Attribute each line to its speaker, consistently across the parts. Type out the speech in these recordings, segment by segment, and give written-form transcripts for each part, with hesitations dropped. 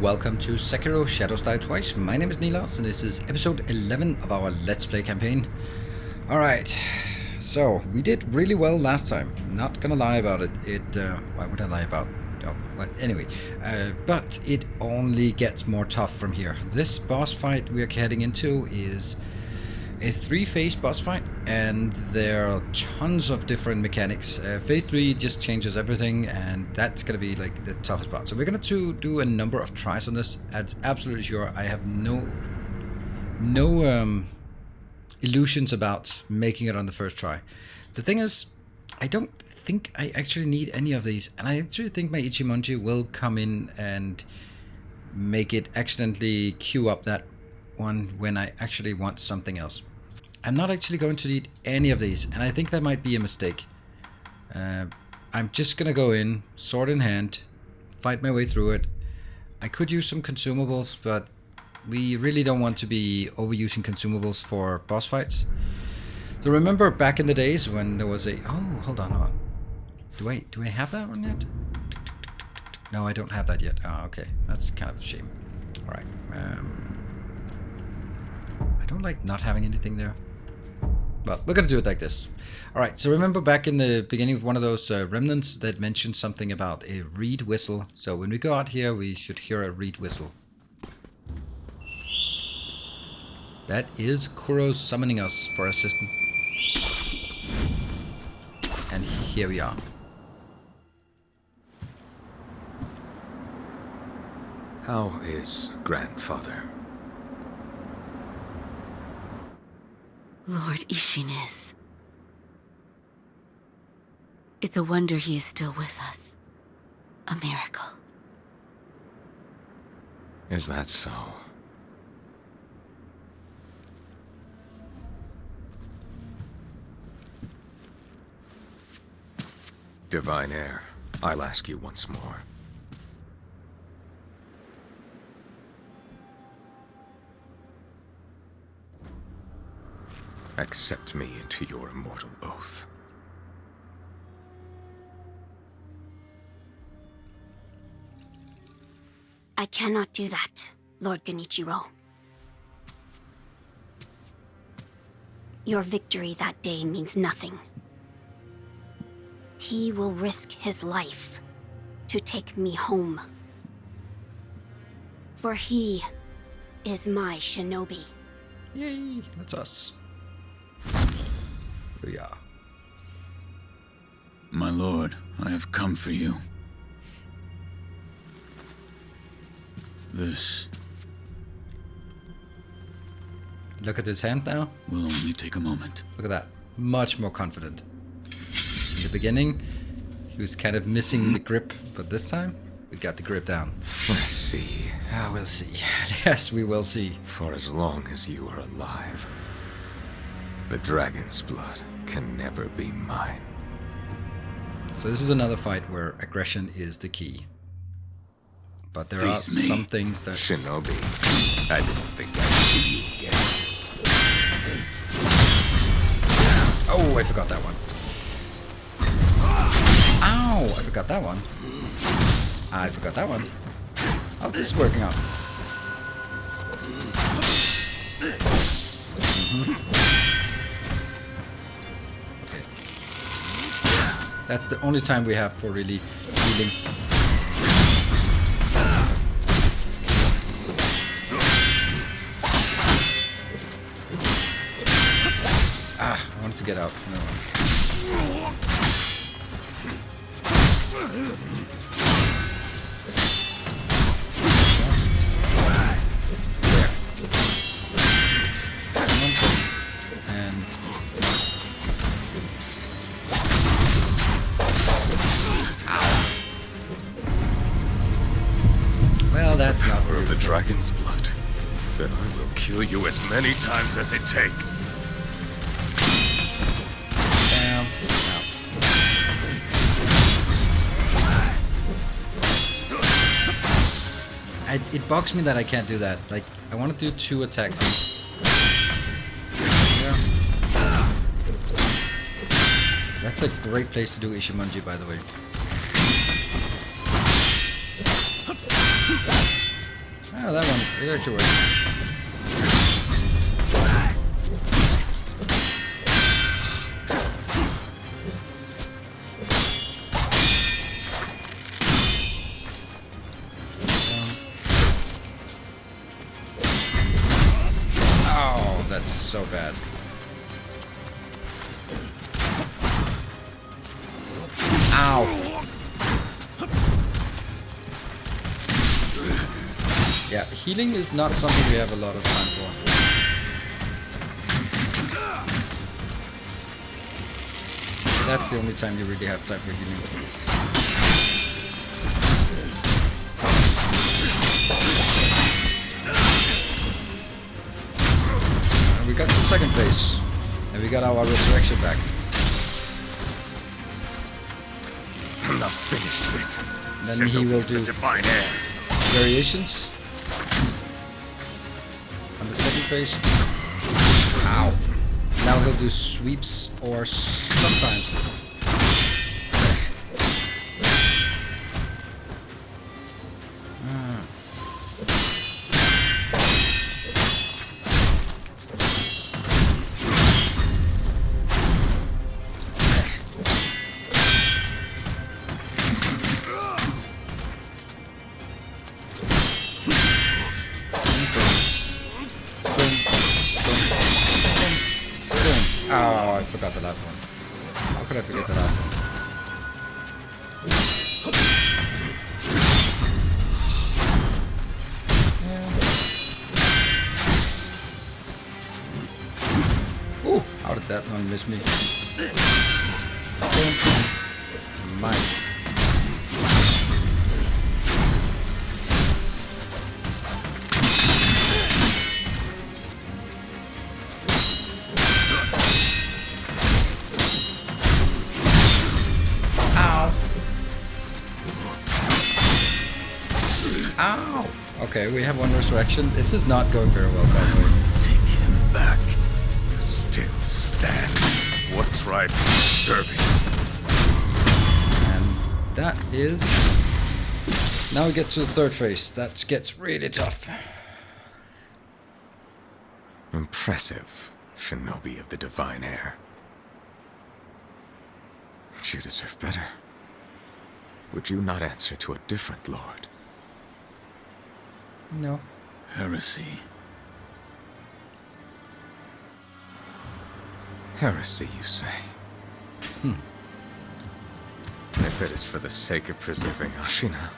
Speaker 1: Welcome to Sekiro Shadows Die Twice. My name is Nilos and this is episode 11 of our Let's Play campaign. Alright, so we did really well last time. Not gonna lie about it. Why would I lie about? Oh, well, anyway. But it only gets more tough from here. This boss fight we are heading into is a 3-phase boss fight, and there are tons of different mechanics. Phase 3 just changes everything, and that's gonna be like the toughest part. So we're gonna do a number of tries on this. That's absolutely sure. I have no illusions about making it on the first try. The thing is, I don't think I actually need any of these, and I actually think my Ichimonji will come in and make it accidentally queue up that one when I actually want something else. I'm not actually going to need any of these, and I think that might be a mistake. I'm just gonna go in, sword in hand, fight my way through it. I could use some consumables, but we really don't want to be overusing consumables for boss fights. So remember back in the days when there was a... Oh, hold on. Do I have that one yet? No, I don't have that yet. Oh, okay. That's kind of a shame. Alright. I don't like not having anything there. Well, we're gonna do it like this. Alright, so remember back in the beginning of one of those remnants that mentioned something about a reed whistle. So when we go out here, we should hear a reed whistle. That is Kuro summoning us for assistance. And here we are.
Speaker 2: How is grandfather?
Speaker 3: Lord Isshin is. It's a wonder he is still with us. A miracle.
Speaker 2: Is that so? Divine Heir, I'll ask you once more. Accept me into your immortal oath.
Speaker 3: I cannot do that, Lord Genichiro. Your victory that day means nothing. He will risk his life to take me home. For he is my shinobi.
Speaker 1: Yay, that's us. Here we are.
Speaker 4: My lord, I have come for you. This
Speaker 1: Look at his hand now.
Speaker 4: will only take a moment.
Speaker 1: Look at that. Much more confident. In the beginning, he was kind of missing the grip, but this time, we got the grip down.
Speaker 2: Let's see.
Speaker 1: We'll see. Yes, we will see.
Speaker 2: For as long as you are alive, the dragon's blood can never be mine.
Speaker 1: So this is another fight where aggression is the key. But there are
Speaker 4: Face me.
Speaker 1: some things that...
Speaker 2: Shinobi, I didn't think I'd see you again.
Speaker 1: Oh, I forgot that one. Ow! I forgot that one. I forgot that one. How's this working out? Okay. That's the only time we have for really healing. I wanted to get out. No. And well, that's not
Speaker 2: Power of the
Speaker 1: really
Speaker 2: dragon's blood. Then I will kill you as many times as it takes.
Speaker 1: down. It bugs me that I can't do that. Like, I want to do 2 attacks. Yeah. That's a great place to do Ishimonji, by the way. Oh, that one. It actually worked. Oh, that's so bad. Ow! Yeah, healing is not something we have a lot of time for. That's the only time you really have time for healing. And we got to second phase. And we got our resurrection back.
Speaker 2: I'm not finished yet.
Speaker 1: Then he will do
Speaker 2: divine air.
Speaker 1: variations on the second phase. Ow! Now he'll do sweeps or sometimes. Oh, I forgot the last one. How could I forget the last one? Ooh, how did that one miss me? Mine. Ow! Okay, we have one resurrection. This is not going very well, by the way.
Speaker 2: Take him back. You still stand. What drives you serving?
Speaker 1: And that is... Now we get to the third phase. That gets really tough.
Speaker 2: Impressive, shinobi of the divine air. But you deserve better. Would you not answer to a different lord?
Speaker 1: No.
Speaker 4: Heresy.
Speaker 2: Heresy, you say? If it is for the sake of preserving Ashina.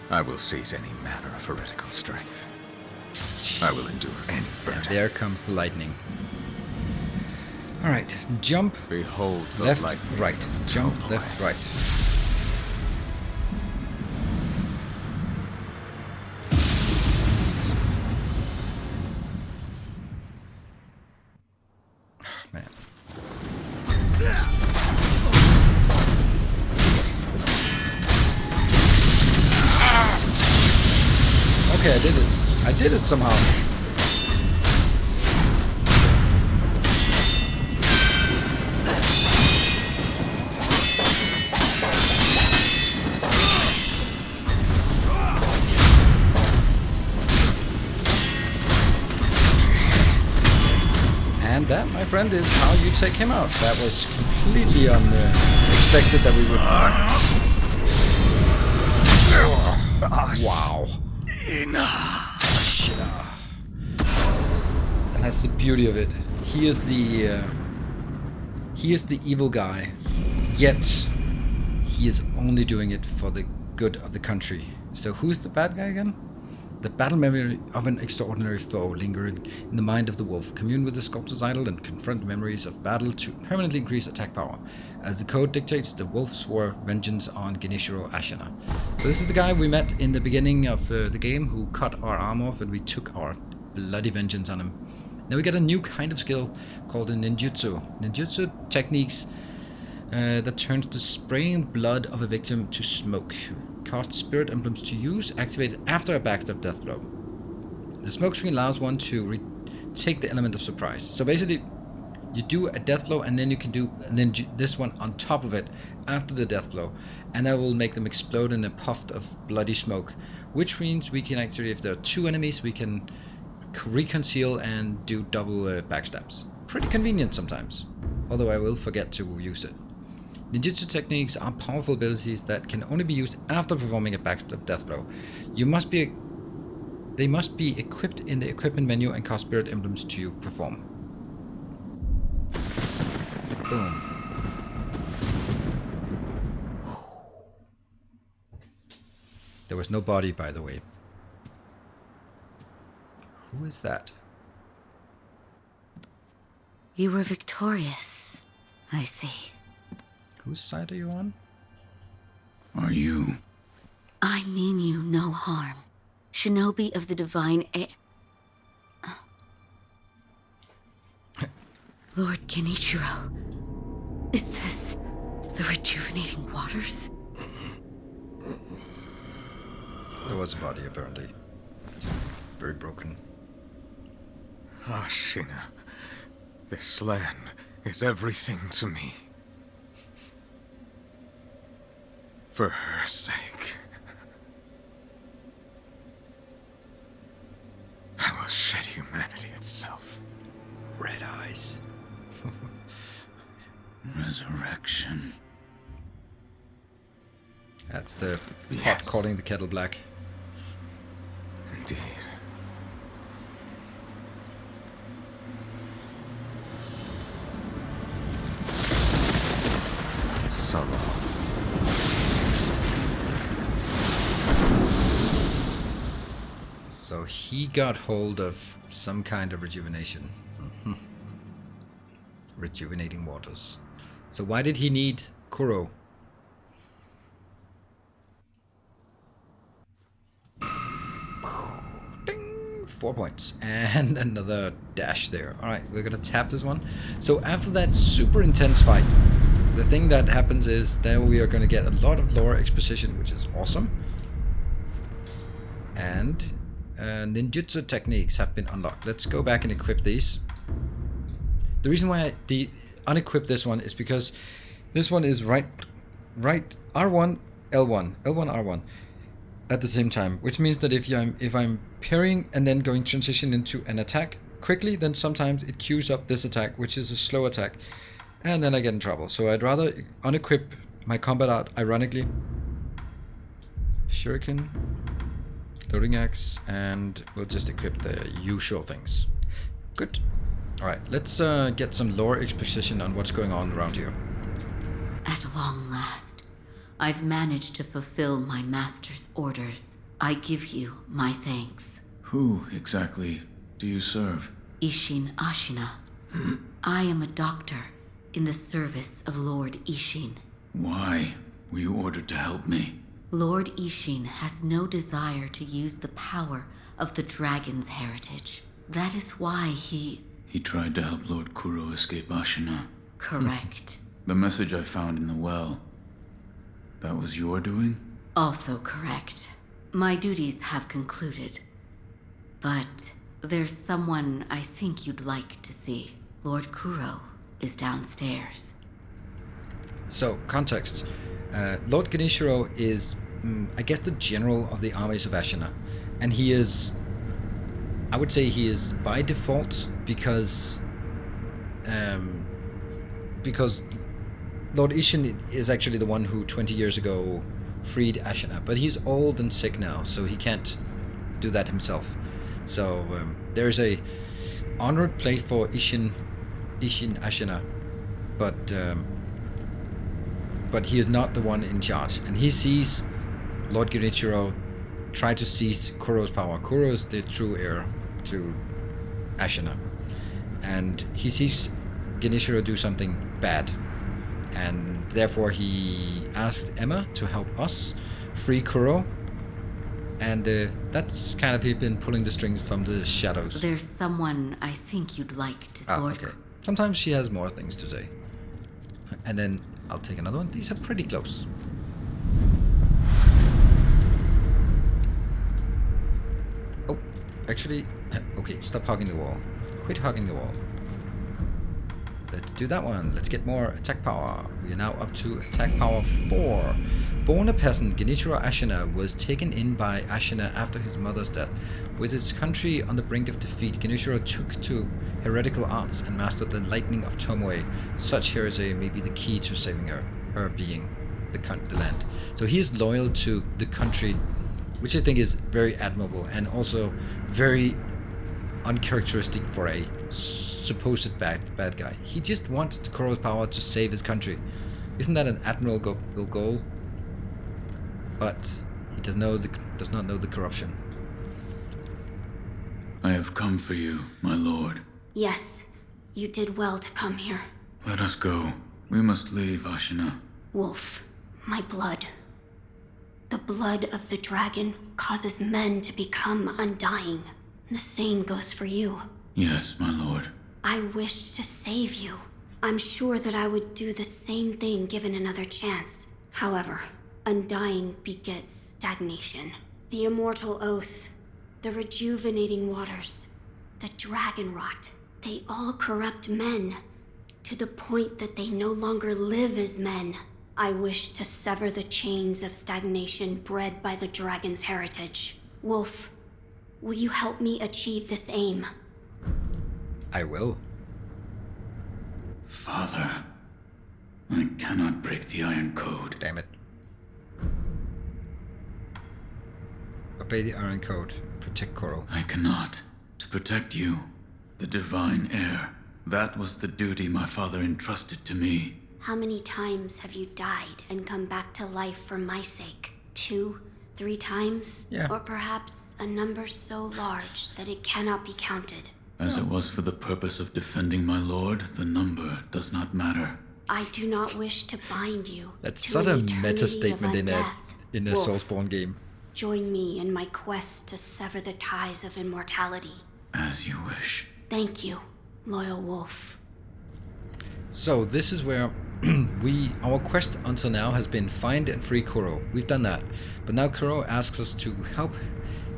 Speaker 2: I will seize any manner of heretical strength. I will endure any burden.
Speaker 1: There comes the lightning. Alright, jump,
Speaker 2: Behold the
Speaker 1: left,
Speaker 2: lightning
Speaker 1: right.
Speaker 2: of
Speaker 1: Jump,
Speaker 2: Toloi.
Speaker 1: left, right. Man. Okay, I did it. I did it somehow. And that, my friend, is how you take him out. That was completely unexpected that we would... Wow. And that's the beauty of it. He is the evil guy, yet he is only doing it for the good of the country. So who's the bad guy again? The battle memory of an extraordinary foe lingering in the mind of the wolf. Commune with the sculptor's idol and confront memories of battle to permanently increase attack power. As the code dictates, the wolf swore vengeance on Genichiro Ashina. So this is the guy we met in the beginning of the game who cut our arm off and we took our bloody vengeance on him. Now we get a new kind of skill called a Ninjutsu. Ninjutsu techniques that turns the spraying blood of a victim to smoke. Cost spirit emblems to use, activated after a backstab death blow. The smoke screen allows one to take the element of surprise. So basically, You do a death blow, and then you can do this one on top of it after the death blow, and that will make them explode in a puff of bloody smoke. Which means we can actually, if there are 2 enemies, we can reconceal and do double backstabs. Pretty convenient sometimes, although I will forget to use it. Ninjutsu techniques are powerful abilities that can only be used after performing a backstab death blow. They must be equipped in the equipment menu and cost spirit emblems to perform. Boom. There was no body, by the way. Who is that?
Speaker 3: You were victorious, I see.
Speaker 1: Whose side are you on?
Speaker 4: Are you?
Speaker 3: I mean you no harm. Shinobi of the divine Lord Genichiro. Is this the rejuvenating waters?
Speaker 1: There was a body, apparently. Just very broken.
Speaker 2: Ashina, this land is everything to me. For her sake, I will shed humanity itself.
Speaker 1: Red eyes.
Speaker 4: Resurrection.
Speaker 1: That's the pot
Speaker 2: Yes.
Speaker 1: calling the kettle black.
Speaker 2: Indeed. So long.
Speaker 1: So he got hold of some kind of rejuvenation. Rejuvenating waters. So why did he need Kuro? Ding! 4 points. And another dash there. Alright, we're gonna tap this one. So after that super intense fight, the thing that happens is that we are gonna get a lot of lore exposition, which is awesome. And ninjutsu techniques have been unlocked. Let's go back and equip these. The reason why I unequip this one is because this one is right R1 L1 R1 at the same time, which means that if I'm parrying and then going transition into an attack quickly, then sometimes it queues up this attack, which is a slow attack, and then I get in trouble. So I'd rather unequip my combat art, ironically. Shuriken, loading axe, and we'll just equip the usual things. Good. Alright, let's get some lore exposition on what's going on around here.
Speaker 3: At long last, I've managed to fulfill my master's orders. I give you my thanks.
Speaker 4: Who exactly do you serve?
Speaker 3: Isshin Ashina. I am a doctor in the service of Lord Isshin.
Speaker 4: Why were you ordered to help me?
Speaker 3: Lord Isshin has no desire to use the power of the dragon's heritage. That is why he...
Speaker 4: He tried to help Lord Kuro escape Ashina.
Speaker 3: Correct.
Speaker 4: The message I found in the well, that was your doing?
Speaker 3: Also correct. My duties have concluded. But there's someone I think you'd like to see. Lord Kuro is downstairs.
Speaker 1: So, context. Lord Genichiro is, I guess, the general of the armies of Ashina. And he is... I would say he is by default because Lord Isshin is actually the one who 20 years ago freed Ashina, but he's old and sick now, so he can't do that himself. So there's a honored place for Isshin Ashina, but he is not the one in charge, and he sees Lord Genichiro try to seize Kuro's power. Kuro is the true heir to Ashina, and he sees Genichiro do something bad, and therefore he asked Emma to help us free Kuro, and that's kind of been pulling the strings from the shadows.
Speaker 3: There's someone I think you'd like to Lord.
Speaker 1: Okay. Sometimes she has more things to say. And then I'll take another one. These are pretty close. Oh, actually, okay, stop hugging the wall. Quit hugging the wall. Let's do that one. Let's get more attack power. We are now up to attack power 4. Born a peasant, Genichiro Ashina was taken in by Ashina after his mother's death. With his country on the brink of defeat, Genichiro took to heretical arts and mastered the lightning of Tomoe. Such heresy may be the key to saving her being the land. So he is loyal to the country, which I think is very admirable and also very uncharacteristic for a supposed bad guy. He just wants Kuro's power to save his country. Isn't that an admirable goal? But he does not know the corruption.
Speaker 4: I have come for you, my lord.
Speaker 5: Yes, you did well to come here.
Speaker 4: Let us go. We must leave Ashina.
Speaker 5: Wolf, my blood. The blood of the dragon causes men to become undying. The same goes for you.
Speaker 4: Yes, my lord.
Speaker 5: I wished to save you. I'm sure that I would do the same thing given another chance. However, undying begets stagnation. The immortal oath, the rejuvenating waters, the dragon rot, they all corrupt men to the point that they no longer live as men. I wish to sever the chains of stagnation bred by the dragon's heritage. Wolf, will you help me achieve this aim?
Speaker 1: I will.
Speaker 4: Father, I cannot break the Iron Code.
Speaker 1: Damn it. Obey the Iron Code. Protect Kuro.
Speaker 4: I cannot. To protect you, the divine heir. That was the duty my father entrusted to me.
Speaker 5: How many times have you died and come back to life for my sake? 2, 3 times?
Speaker 1: Yeah.
Speaker 5: Or perhaps a number so large that it cannot be counted.
Speaker 4: As it was for the purpose of defending my lord, the number does not matter.
Speaker 5: I do not wish to bind you.
Speaker 1: That's
Speaker 5: to
Speaker 1: such
Speaker 5: an
Speaker 1: a
Speaker 5: eternity
Speaker 1: meta
Speaker 5: of
Speaker 1: statement in
Speaker 5: undeath.
Speaker 1: a
Speaker 5: Wolf,
Speaker 1: Soulsborne game.
Speaker 5: join me in my quest to sever the ties of immortality.
Speaker 4: As you wish.
Speaker 5: Thank you, loyal wolf.
Speaker 1: So this is where our quest until now has been find and free Kuro. We've done that. But now Kuro asks us to help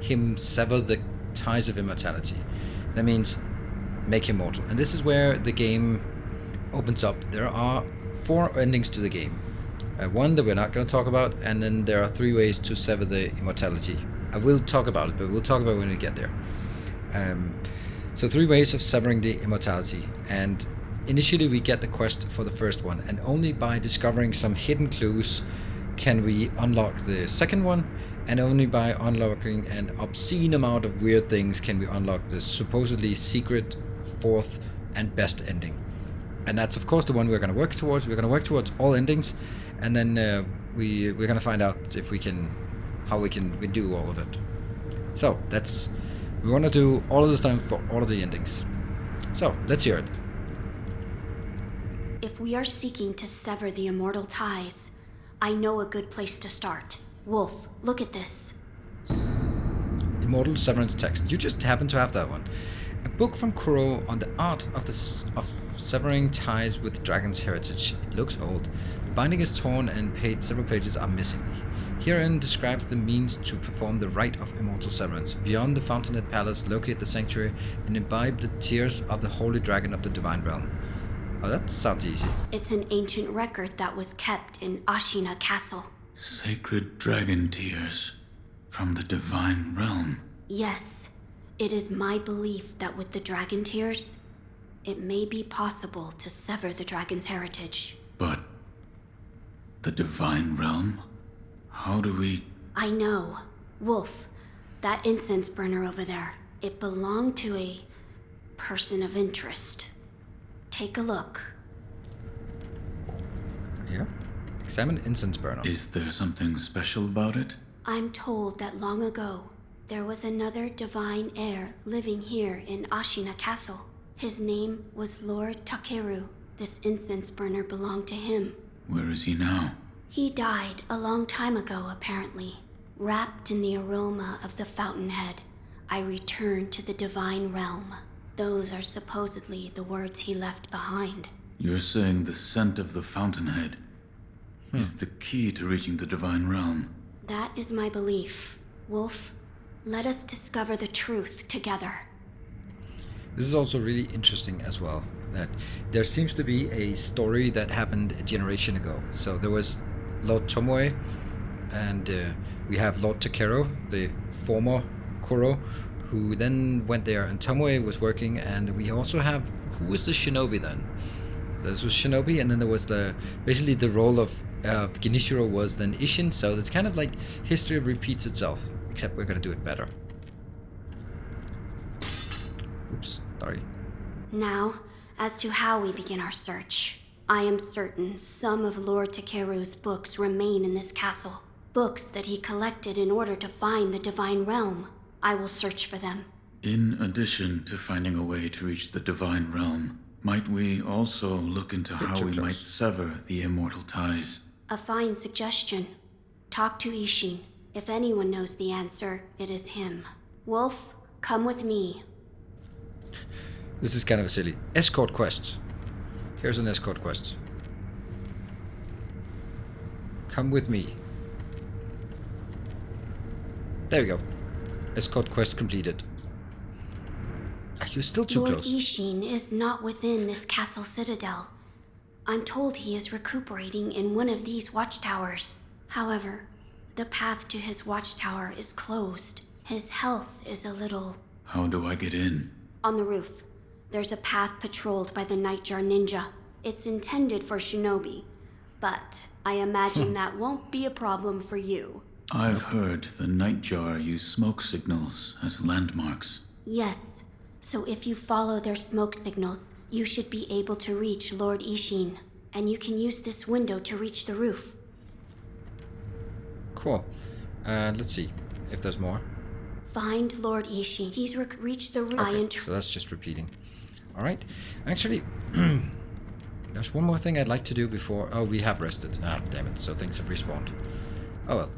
Speaker 1: him sever the ties of immortality. That means make him mortal. And this is where the game opens up. There are 4 endings to the game. One that we're not going to talk about, and then there are 3 ways to sever the immortality. I will talk about it, but we'll talk about it when we get there. So 3 ways of severing the immortality, and initially we get the quest for the first one, and only by discovering some hidden clues can we unlock the second one, and only by unlocking an obscene amount of weird things can we unlock the supposedly secret 4th and best ending. And that's of course the one we're going to work towards. We're going to work towards all endings, and then we're going to find out if we do all of it. So we want to do all of this time for all of the endings. So let's hear it.
Speaker 5: If we are seeking to sever the immortal ties, I know a good place to start. Wolf, look at this.
Speaker 1: Immortal Severance Text. You just happen to have that one. A book from Kuro on the art of severing ties with the dragon's heritage. It looks old. The binding is torn and several pages are missing. Herein describes the means to perform the rite of immortal severance. Beyond the Fountainhead Palace, locate the sanctuary and imbibe the tears of the holy dragon of the divine realm. Oh, that sounds easy.
Speaker 5: It's an ancient record that was kept in Ashina Castle.
Speaker 4: Sacred dragon tears from the divine realm.
Speaker 5: Yes, it is my belief that with the dragon tears, it may be possible to sever the dragon's heritage.
Speaker 4: But the divine realm? How do we...
Speaker 5: I know. Wolf, that incense burner over there, it belonged to a person of interest. Take a look.
Speaker 1: Yeah. Examine incense burner.
Speaker 4: Is there something special about it?
Speaker 5: I'm told that long ago, there was another divine heir living here in Ashina Castle. His name was Lord Takeru. This incense burner belonged to him.
Speaker 4: Where is he now?
Speaker 5: He died a long time ago, apparently. Wrapped in the aroma of the fountainhead, I returned to the divine realm. Those are supposedly the words he left behind.
Speaker 4: You're saying the scent of the fountainhead is the key to reaching the divine realm?
Speaker 5: That is my belief. Wolf, let us discover the truth together.
Speaker 1: This is also really interesting as well. that there seems to be a story that happened a generation ago. So there was Lord Tomoe, and we have Lord Takeru, the former Kuro, who then went there, and Tomoe was working, and we also have, who was the shinobi then? So this was shinobi, and then there was basically the role of Genichiro was then Isshin, so it's kind of like history repeats itself, except we're gonna do it better. Oops, sorry.
Speaker 5: Now, as to how we begin our search, I am certain some of Lord Takeru's books remain in this castle. Books that he collected in order to find the Divine Realm. I will search for them.
Speaker 4: In addition to finding a way to reach the Divine Realm, might we also look into how we might sever the immortal ties?
Speaker 5: A fine suggestion. Talk to Isshin. If anyone knows the answer, it is him. Wolf, come with me.
Speaker 1: This is kind of silly. Escort quest. Here's an escort quest. Come with me. There we go. Escort quest completed. Are you still too
Speaker 5: Lord
Speaker 1: close?
Speaker 5: Isshin is not within this castle citadel. I'm told he is recuperating in one of these watchtowers. However, the path to his watchtower is closed. His health is a little...
Speaker 4: How do I get in?
Speaker 5: On the roof, there's a path patrolled by the Nightjar Ninja. It's intended for shinobi, but I imagine that won't be a problem for you.
Speaker 4: I've heard the Nightjar use smoke signals as landmarks.
Speaker 5: Yes, so if you follow their smoke signals, you should be able to reach Lord Isshin, and you can use this window to reach the roof.
Speaker 1: Cool. Let's see if there's more.
Speaker 5: Find Lord Isshin. He's reached the roof.
Speaker 1: Okay, so that's just repeating. Alright. Actually, there's one more thing I'd like to do before... Oh, we have rested. Ah, damn it. So things have respawned. Oh well.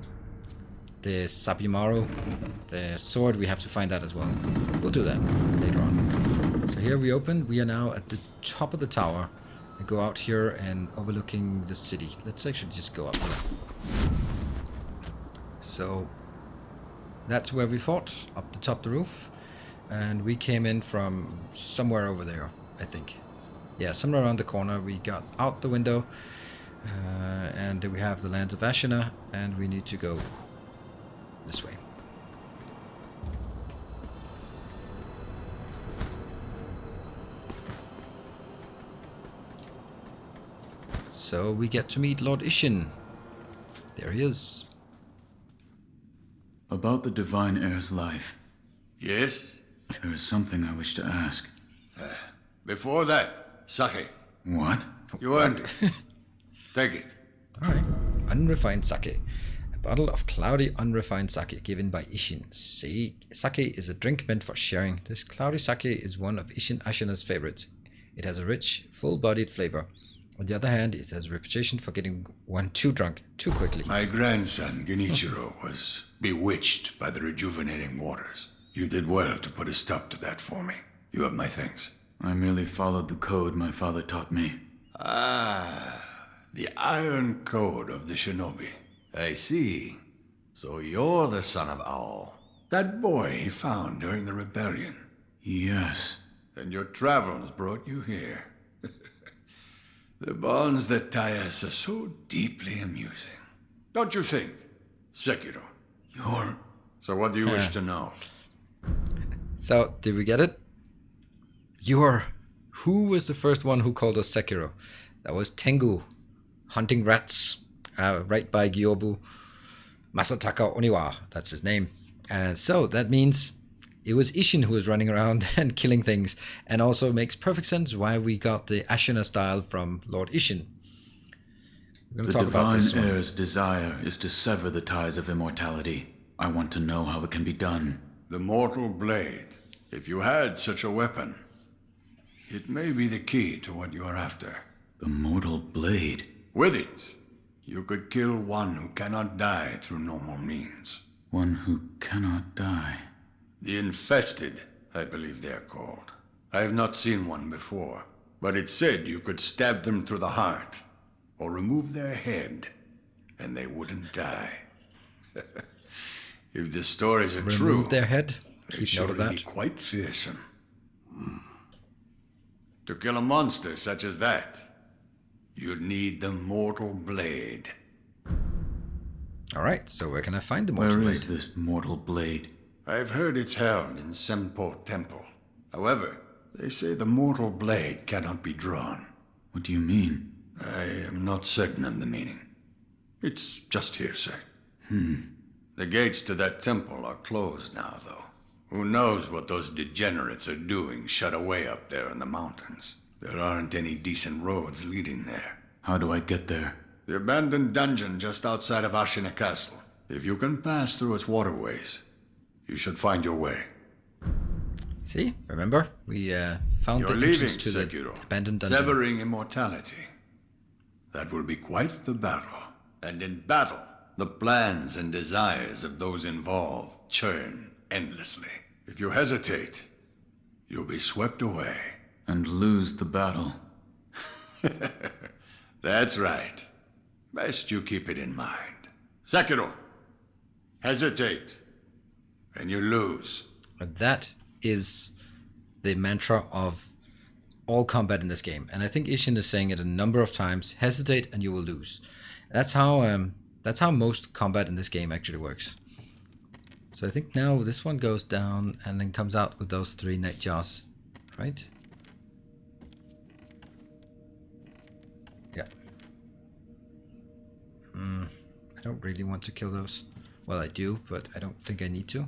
Speaker 1: The Sabimaru, the sword, we have to find that as well. We'll do that later on. So here we open. We are now at the top of the tower. I go out here and overlooking the city. Let's actually just go up here. So that's where we fought, up the top of the roof. And we came in from somewhere over there, I think. Yeah, somewhere around the corner. We got out the window. And then we have the lands of Ashina. And we need to go this way. So we get to meet Lord Isshin. There he is.
Speaker 4: About the Divine Heir's life,
Speaker 6: Yes?
Speaker 4: there is something I wish to ask.
Speaker 6: Before that, sake.
Speaker 4: What?
Speaker 6: You earned it. Take it.
Speaker 1: Alright. Unrefined sake. A bottle of cloudy unrefined sake given by Isshin. Sake is a drink meant for sharing. This cloudy sake is one of Isshin Ashina's favorites. It has a rich, full-bodied flavor. On the other hand, it has a reputation for getting one too drunk too quickly.
Speaker 6: My grandson, Genichiro, was bewitched by the rejuvenating waters. You did well to put a stop to that for me. You have my thanks.
Speaker 4: I merely followed the code my father taught me.
Speaker 6: Ah, the iron code of the shinobi. I see. So you're the son of Owl. That boy he found during the rebellion.
Speaker 4: Yes.
Speaker 6: And your travels brought you here. The bonds that tie us are so deeply amusing. Don't you think, Sekiro?
Speaker 4: You're...
Speaker 6: So what do you wish to know?
Speaker 1: So, did we get it? Who was the first one who called us Sekiro? That was Tengu, hunting rats, right by Gyobu. Masataka Oniwa, that's his name. And so, that means it was Isshin who was running around and killing things, and also makes perfect sense why we got the Ashina style from Lord Isshin. We're going to
Speaker 4: The
Speaker 1: talk about this
Speaker 4: Divine
Speaker 1: one.
Speaker 4: Heir's desire is to sever the ties of immortality. I want to know how it can be done.
Speaker 6: The mortal blade. If you had such a weapon, it may be the key to what you are after.
Speaker 4: The mortal blade.
Speaker 6: With it, you could kill one who cannot die through normal means.
Speaker 4: One who cannot die.
Speaker 6: The infested, I believe they are called. I have not seen one before, but it said you could stab them through the heart, or remove their head, and they wouldn't die. If the stories are true,
Speaker 1: Remove their head.
Speaker 6: they
Speaker 1: Keep note of
Speaker 6: surely
Speaker 1: that.
Speaker 6: be quite fearsome. To kill a monster such as that, you'd need the mortal blade.
Speaker 1: Alright, so where can I find the mortal blade?
Speaker 4: Where is this mortal blade?
Speaker 6: I've heard it's held in Senpo Temple. However, they say the mortal blade cannot be drawn.
Speaker 4: What do you mean?
Speaker 6: I am not certain of the meaning. It's just hearsay. The gates to that temple are closed now, though. Who knows what those degenerates are doing shut away up there in the mountains. There aren't any decent roads leading there.
Speaker 4: How do I get there?
Speaker 6: The abandoned dungeon just outside of Ashina Castle. If you can pass through its waterways, you should find your way.
Speaker 1: See? Remember? We found
Speaker 6: You're
Speaker 1: the
Speaker 6: leaving,
Speaker 1: entrance to
Speaker 6: Sekiro.
Speaker 1: the abandoned dungeon.
Speaker 6: Severing immortality. That will be quite the battle. And in battle, the plans and desires of those involved churn endlessly. If you hesitate, you'll be swept away.
Speaker 4: And lose the battle.
Speaker 6: That's right. Best you keep it in mind. Sekiro, hesitate, and you lose.
Speaker 1: But that is the mantra of all combat in this game. And I think Isshin is saying it a number of times. Hesitate and you will lose. That's how most combat in this game actually works. So I think now this one goes down and then comes out with those 3 night jars, right? Yeah. I don't really want to kill those. Well, I do, but I don't think I need to.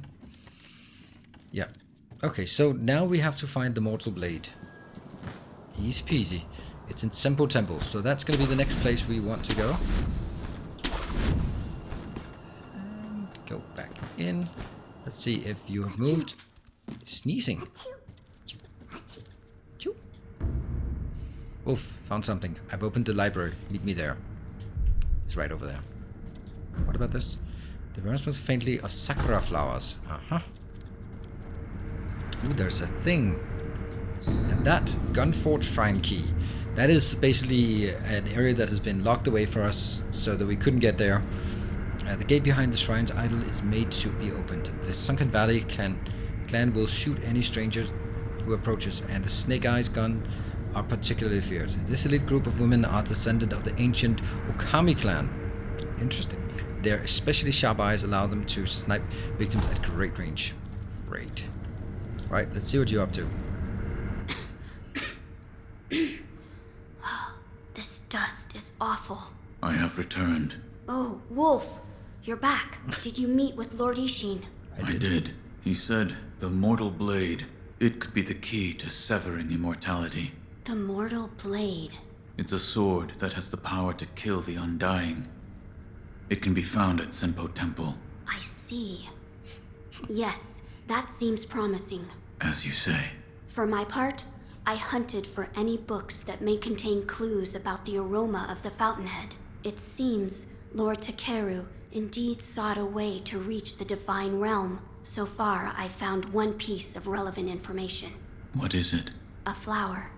Speaker 1: Yeah. Okay, so now we have to find the mortal blade. Easy peasy. It's in Senpo Temple, so that's going to be the next place we want to go. And go back in. Let's see if you have moved. Sneezing. Wolf, found something. I've opened the library. Meet me there. It's right over there. What about this? The burn smells faintly of sakura flowers. Uh-huh. Ooh, there's a thing. And that Gunforge Shrine key. That is basically an area that has been locked away for us so that we couldn't get there. The gate behind the shrine's idol is made to be opened. The Sunken Valley clan will shoot any stranger who approaches, and the Snake Eyes gun are particularly feared. This elite group of women are descendant of the ancient Okami clan. Interesting. Their especially sharp eyes allow them to snipe victims at great range. Great. Right, let's see what you're up to.
Speaker 5: This dust is awful.
Speaker 4: I have returned.
Speaker 5: Oh, Wolf, you're back. Did you meet with Lord Isshin?
Speaker 4: I did. He said the mortal blade, it could be the key to severing immortality.
Speaker 5: The mortal blade.
Speaker 4: It's a sword that has the power to kill the undying. It can be found at Senpo Temple.
Speaker 5: I see. Yes, that seems promising.
Speaker 4: As you say.
Speaker 5: For my part, I hunted for any books that may contain clues about the aroma of the fountainhead. It seems Lord Takeru indeed sought a way to reach the divine realm. So far, I found one piece of relevant information.
Speaker 4: What is it?
Speaker 5: A flower.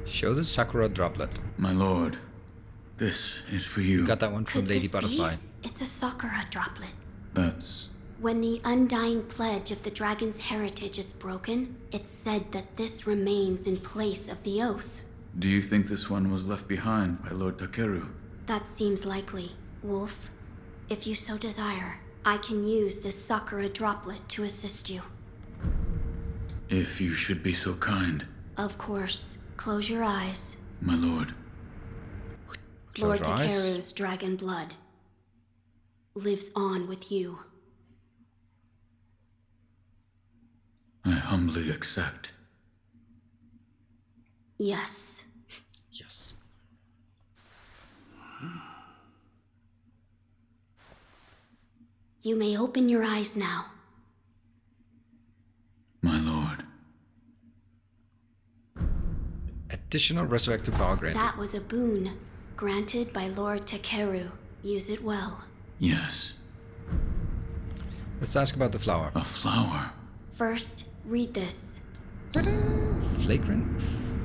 Speaker 1: Show the sakura droplet.
Speaker 4: My lord, this is for you.
Speaker 1: You got that one from
Speaker 5: Could
Speaker 1: Lady
Speaker 5: this
Speaker 1: Butterfly.
Speaker 5: be? It's a sakura droplet.
Speaker 4: That's...
Speaker 5: When the undying pledge of the dragon's heritage is broken, it's said that this remains in place of the oath.
Speaker 4: Do you think this one was left behind by Lord Takeru?
Speaker 5: That seems likely. Wolf, if you so desire, I can use this sakura droplet to assist you.
Speaker 4: If you should be so kind.
Speaker 5: Of course. Close your eyes.
Speaker 4: My lord.
Speaker 5: Lord
Speaker 1: Close your eyes.
Speaker 5: Takeru's dragon blood lives on with you.
Speaker 4: I humbly accept.
Speaker 5: Yes.
Speaker 1: Yes.
Speaker 5: You may open your eyes now.
Speaker 4: My lord.
Speaker 1: Additional resurrected power granted.
Speaker 5: That was a boon granted by Lord Takeru. Use it well.
Speaker 4: Yes.
Speaker 1: Let's ask about the flower.
Speaker 4: A flower.
Speaker 5: First, read this.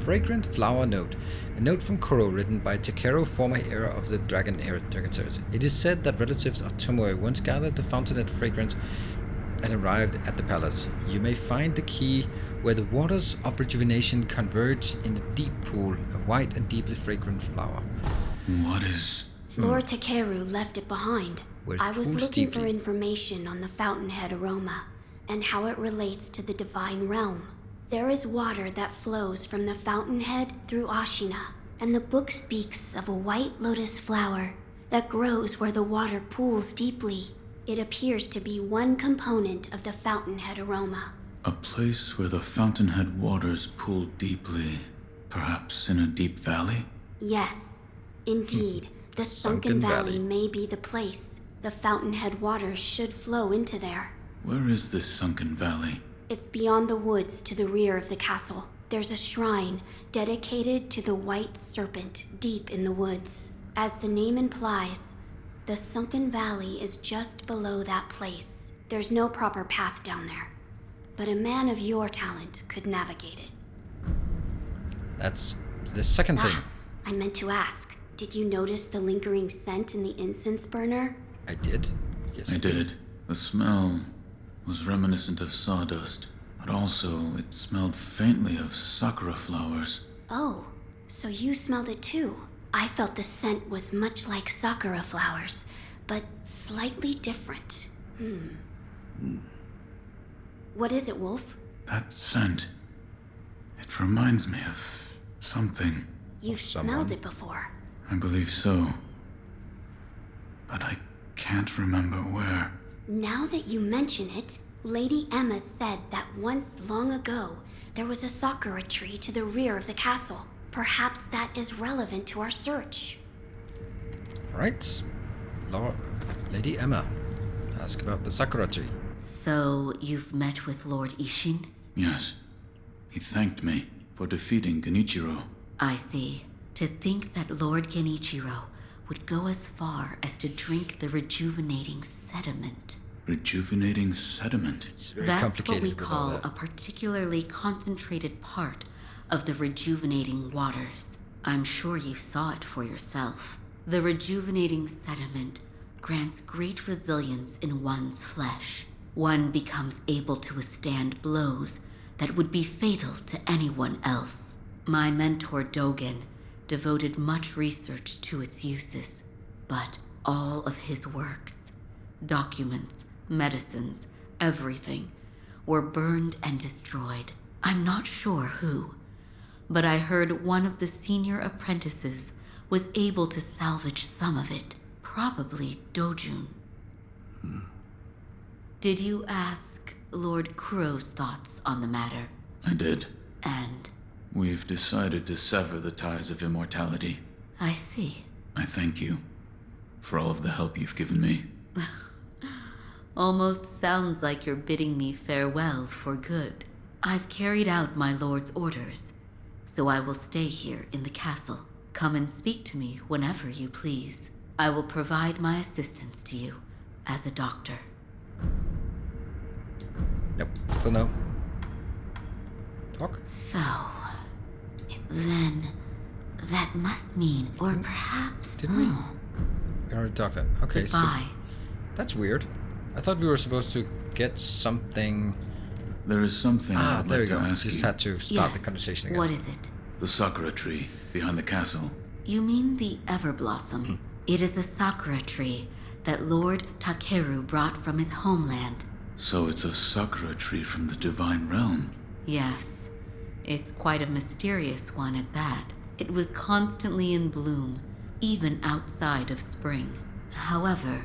Speaker 1: Fragrant flower note. A note from Kuro written by Takeru, former heir of the Dragon Heritage. It is said that relatives of Tomoe once gathered the fountainhead fragrance and arrived at the palace, you may find the key where the waters of rejuvenation converge in a deep pool, a white and deeply fragrant flower.
Speaker 4: What is...
Speaker 5: Lord Takeru left it behind.
Speaker 1: Where it
Speaker 5: I was
Speaker 1: pools
Speaker 5: looking for
Speaker 1: deeply.
Speaker 5: information on the fountainhead aroma and how it relates to the divine realm. There is water that flows from the fountainhead through Ashina, and the book speaks of a white lotus flower that grows where the water pools deeply. It appears to be one component of the fountainhead aroma.
Speaker 4: A place where the fountainhead waters pool deeply, perhaps in a deep valley?
Speaker 5: Yes, indeed. The Sunken Valley may be the place. The fountainhead waters should flow into there.
Speaker 4: Where is this sunken valley?
Speaker 5: It's beyond the woods to the rear of the castle. There's a shrine dedicated to the White Serpent deep in the woods. As the name implies, the Sunken Valley is just below that place. There's no proper path down there, but a man of your talent could navigate it.
Speaker 1: That's the second thing.
Speaker 5: I meant to ask, did you notice the lingering scent in the incense burner?
Speaker 1: I did. Yes,
Speaker 4: I did. The smell was reminiscent of sawdust, but also it smelled faintly of sakura flowers.
Speaker 5: Oh, so you smelled it too. I felt the scent was much like sakura flowers, but slightly different. What is it, Wolf?
Speaker 4: That scent. It reminds me of something.
Speaker 5: You've
Speaker 1: someone?
Speaker 5: smelled it before.
Speaker 4: I believe so. But I can't remember where.
Speaker 5: Now that you mention it, Lady Emma said that once long ago, there was a sakura tree to the rear of the castle. Perhaps that is relevant to our search.
Speaker 1: Right. Lady Emma, ask about the sakura tree.
Speaker 3: So, you've met with Lord Isshin?
Speaker 4: Yes. He thanked me for defeating Genichiro.
Speaker 3: I see. To think that Lord Genichiro would go as far as to drink the rejuvenating sediment.
Speaker 4: Rejuvenating sediment.
Speaker 1: It's very
Speaker 3: That's
Speaker 1: complicated
Speaker 3: what we
Speaker 1: with all
Speaker 3: call
Speaker 1: that.
Speaker 3: a particularly concentrated part of the rejuvenating waters. I'm sure you saw it for yourself. The rejuvenating sediment grants great resilience in one's flesh. One becomes able to withstand blows that would be fatal to anyone else. My mentor Dogen devoted much research to its uses, but all of his works, documents, medicines, everything, were burned and destroyed. I'm not sure who, but I heard one of the senior apprentices was able to salvage some of it, probably Dojun. Did you ask Lord Kuro's thoughts on the matter?
Speaker 4: I did.
Speaker 3: And
Speaker 4: We've decided to sever the ties of immortality.
Speaker 3: I see.
Speaker 4: I thank you for all of the help you've given me.
Speaker 3: Almost sounds like you're bidding me farewell for good. I've carried out my lord's orders, so I will stay here in the castle. Come and speak to me whenever you please. I will provide my assistance to you as a doctor.
Speaker 1: Nope, still no. Talk?
Speaker 3: So, then that must mean, or perhaps...
Speaker 1: Didn't we? We already talked that. Okay,
Speaker 3: Goodbye.
Speaker 1: so that's weird. I thought we were supposed to get something.
Speaker 4: There is something I'd
Speaker 1: There
Speaker 4: like
Speaker 1: we
Speaker 4: to
Speaker 1: go.
Speaker 4: ask
Speaker 1: Just
Speaker 4: you.
Speaker 1: had to start
Speaker 3: Yes.
Speaker 1: the conversation again.
Speaker 3: What is it?
Speaker 4: The sakura tree behind the castle.
Speaker 3: You mean the Everblossom? It is a sakura tree that Lord Takeru brought from his homeland.
Speaker 4: So it's a sakura tree from the divine realm.
Speaker 3: Yes, it's quite a mysterious one at that. It was constantly in bloom, even outside of spring. However,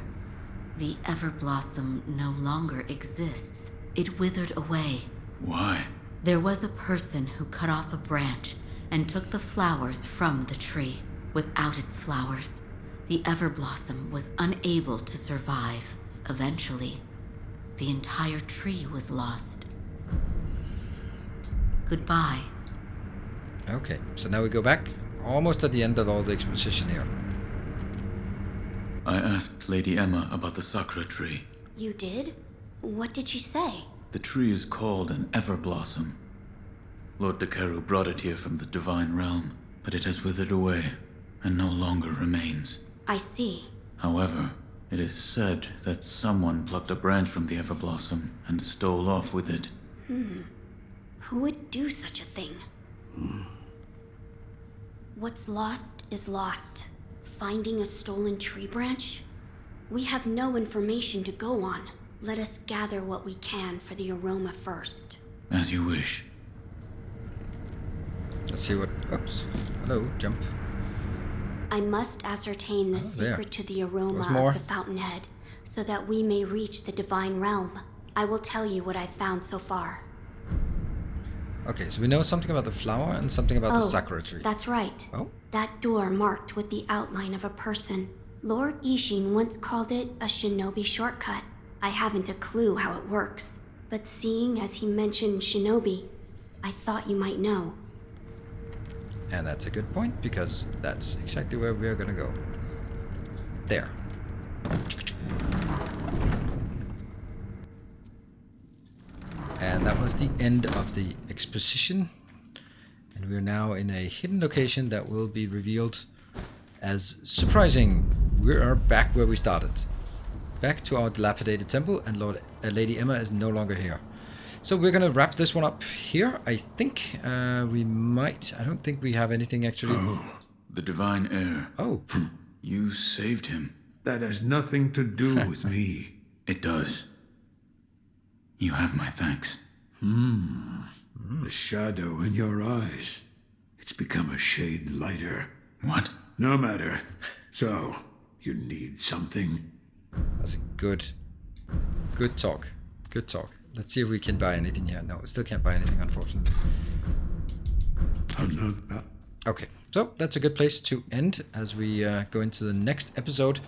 Speaker 3: the Everblossom no longer exists. It withered away.
Speaker 4: Why?
Speaker 3: There was a person who cut off a branch and took the flowers from the tree. Without its flowers, the Everblossom was unable to survive. Eventually, the entire tree was lost. Goodbye.
Speaker 1: Okay, so now we go back. Almost at the end of all the exposition here.
Speaker 4: I asked Lady Emma about the sakura tree.
Speaker 5: You did? What did you say?
Speaker 4: The tree is called an Everblossom. Lord Takeru brought it here from the divine realm, but it has withered away and no longer remains.
Speaker 5: I see.
Speaker 4: However, It is said that someone plucked a branch from the Everblossom and stole off with it.
Speaker 5: Who would do such a thing? What's lost is lost. Finding a stolen tree branch? We have no information to go on. Let us gather what we can for the aroma first.
Speaker 4: As you wish.
Speaker 1: Let's see what... Oops. Hello, jump.
Speaker 5: I must ascertain the
Speaker 1: there.
Speaker 5: secret to the aroma
Speaker 1: There's more.
Speaker 5: of the fountainhead, so that we may reach the divine realm. I will tell you what I've found so far.
Speaker 1: Okay, so we know something about the flower and something about the sakura tree.
Speaker 5: That's right.
Speaker 1: Oh?
Speaker 5: That door marked with the outline of a person. Lord Isshin once called it a shinobi shortcut. I haven't a clue how it works, but seeing as he mentioned shinobi, I thought you might know.
Speaker 1: And that's a good point, because that's exactly where we're gonna go. There. And that was the end of the exposition. And we're now in a hidden location that will be revealed as surprising. We are back where we started. Back to our dilapidated temple, and Lady Emma is no longer here. So we're gonna wrap this one up here. I think we might. I don't think we have anything actually.
Speaker 4: The divine heir.
Speaker 1: Oh.
Speaker 4: You saved him.
Speaker 7: That has nothing to do with me.
Speaker 4: It does. You have my thanks.
Speaker 7: The shadow in your eyes. It's become a shade lighter.
Speaker 4: What?
Speaker 7: No matter. So, you need something?
Speaker 1: That's a good talk. Good talk. Let's see if we can buy anything here. No, we still can't buy anything, unfortunately. Okay, so that's a good place to end as we go into the next episode.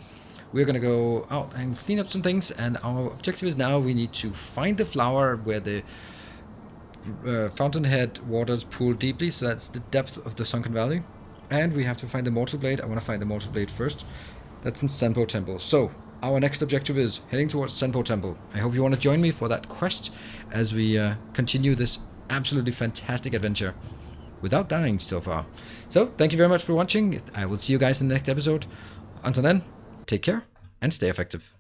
Speaker 1: We're gonna go out and clean up some things, and our objective is now we need to find the flower where the fountainhead waters pool deeply, so that's the depth of the sunken valley. And we have to find the mortal blade. I want to find the mortal blade first. That's in Senpo Temple. So our next objective is heading towards Senpo Temple. I hope you want to join me for that quest as we continue this absolutely fantastic adventure without dying so far. So thank you very much for watching. I will see you guys in the next episode. Until then, take care and stay effective.